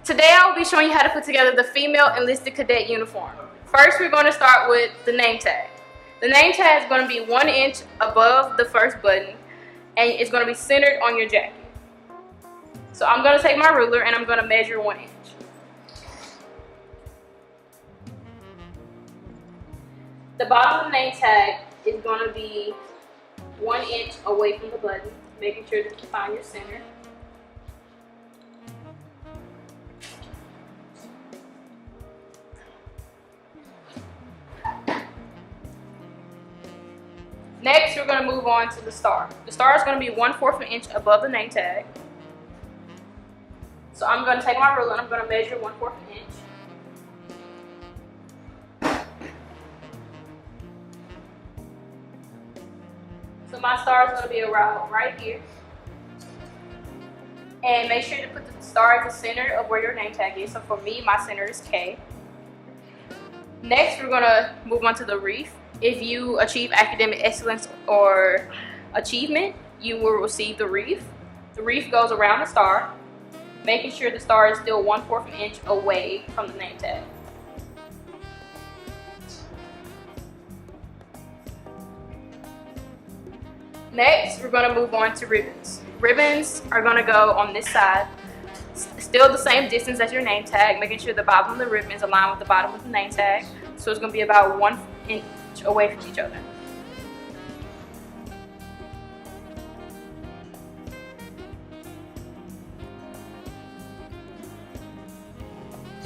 Today I will be showing you how to put together the female enlisted cadet uniform. First, we're going to start with the name tag. The name tag is going to be 1 inch above the first button, and it's going to be centered on your jacket. So I'm going to take my ruler and I'm going to measure 1 inch. The bottom of the name tag is going to be 1 inch away from the button, making sure that you find your center. Next, we're going to move on to the star. The star is going to be 1/4 of an inch above the name tag. So I'm going to take my ruler and I'm going to measure 1/4 of an inch. So my star is going to be around right here. And make sure to put the star at the center of where your name tag is. So for me, my center is K. Next, we're going to move on to the wreath. If you achieve academic excellence or achievement, you will receive the wreath. The wreath goes around the star, making sure the star is still 1/4 of an inch away from the name tag. Next, we're going to move on to ribbons. Ribbons are going to go on this side, still the same distance as your name tag, making sure the bottom of the ribbon is aligned with the bottom of the name tag. So it's going to be about 1 inch away from each other.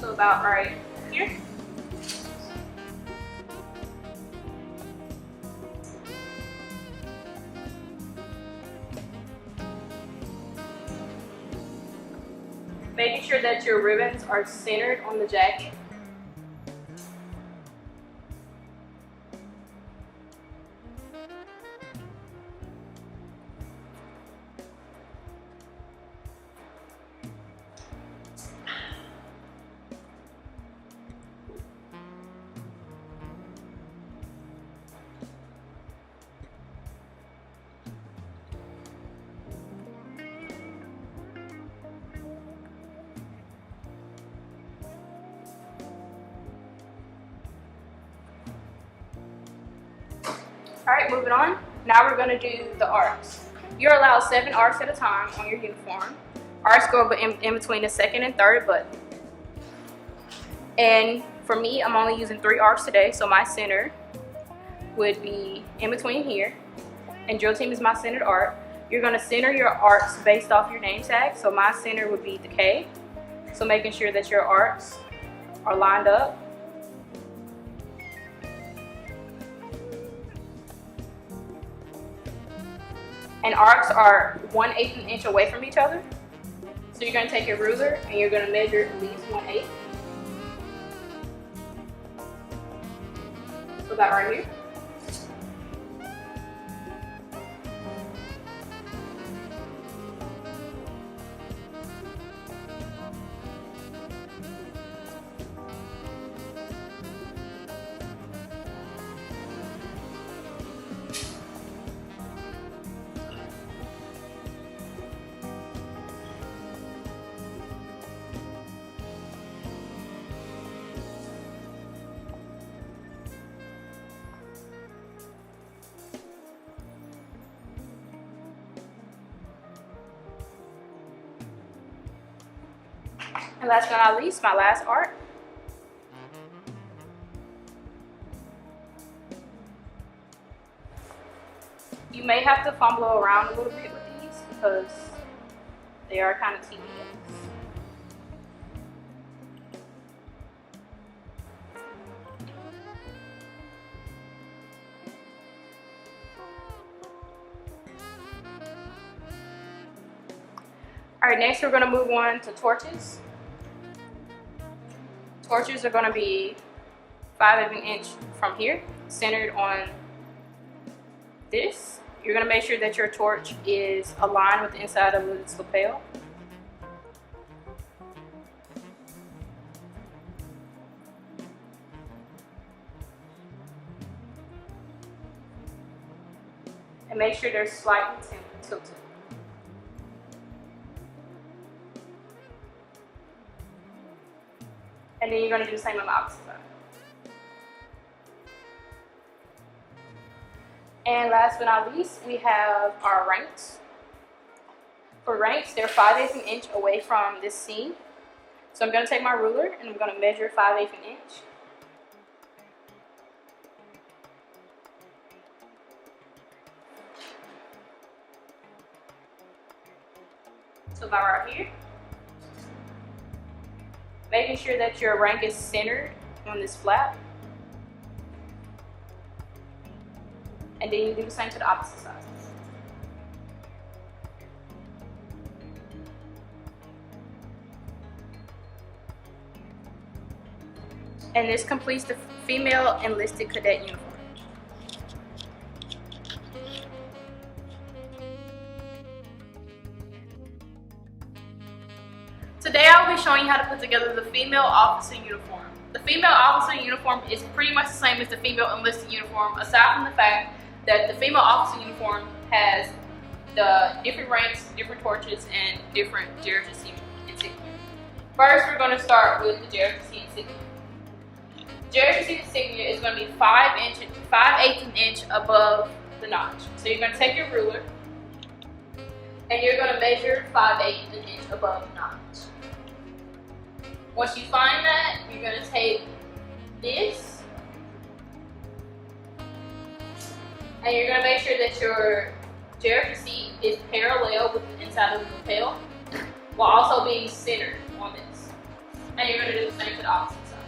So about right here. Making sure that your ribbons are centered on the jacket. Alright, moving on. Now we're going to do the arcs. You're allowed 7 arcs at a time on your uniform. Arcs go in between the second and third button. And for me, I'm only using 3 arcs today, so my center would be in between here. And drill team is my centered arc. You're going to center your arcs based off your name tag, so my center would be the K. So making sure that your arcs are lined up. And arcs are 1/8 of an inch away from each other. So you're going to take your ruler and you're going to measure at least 1/8. So about right here. And last but not least, my last arc. You may have to fumble around a little bit with these because they are kind of tedious. Alright, next we're going to move on to torches. Torches are going to be 5 of an inch from here, centered on this. You're going to make sure that your torch is aligned with the inside of its lapel. And make sure they're slightly tilted. And then you're going to do the same on the opposite side. And last but not least, we have our ranks. For ranks, they're 5/8 of an inch away from this seam. So I'm going to take my ruler and I'm going to measure 5/8 of an inch. So about right here. Making sure that your rank is centered on this flap. And then you do the same to the opposite side. And this completes the female enlisted cadet uniform. Today I'll be showing you how to put together the female officer uniform. The female officer uniform is pretty much the same as the female enlisted uniform, aside from the fact that the female officer uniform has the different ranks, different torches, and different JROTC insignia. First, we're going to start with the JROTC insignia. JROTC insignia is going to be 5/8 of an inch above the notch. So you're going to take your ruler and you're going to measure 5/8 of an inch above the notch. Once you find that, you're going to take this and you're going to make sure that your JROTC is parallel with the inside of the lapel while also being centered on this. And you're going to do the same to the opposite side.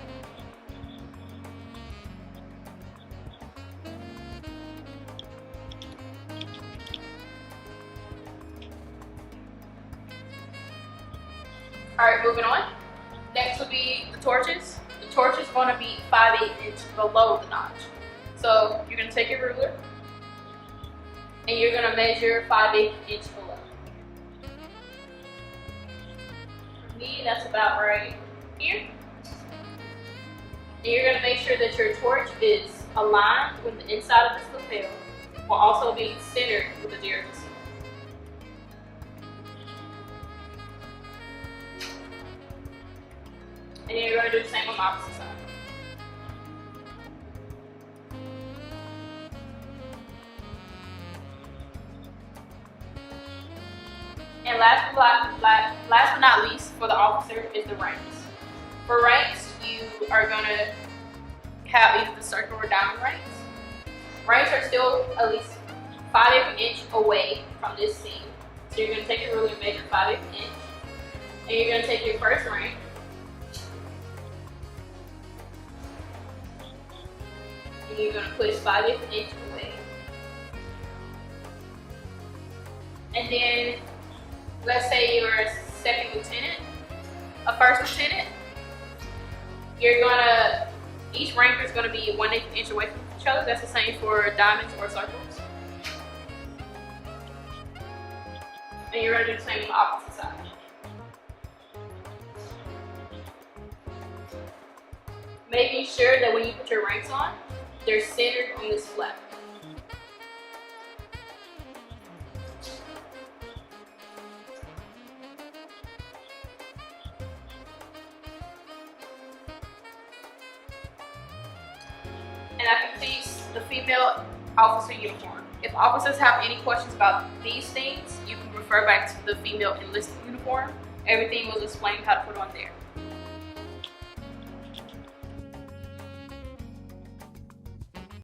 Alright, moving on. Next will be the torches. The torch is going to be 5/8 inch below the notch. So you're going to take your ruler and you're going to measure 5/8 inch below. For me, that's about right here. And you're going to make sure that your torch is aligned with the inside of this lapel while also being centered with the JROTC. And you're going to do the same on the opposite side. And last but not least, for the officer is the ranks. For ranks, you are going to have either the circle or diamond ranks. Ranks are still at least 5/8 of an inch away from this seam. So you're going to take your ruler and measure 5/8 of an inch. And you're going to take your first rank. And you're going to push 5/8 of an inch away. And then, let's say you're a second lieutenant, a first lieutenant, you're going to, each rank is going to be 1/8 inch away from each other. That's the same for diamonds or circles. And you're going to do the same on the opposite side. Making sure that when you put your ranks on, they're centered on this flap. And that completes the female officer uniform. If officers have any questions about these things, you can refer back to the female enlisted uniform. Everything was explained how to put on there.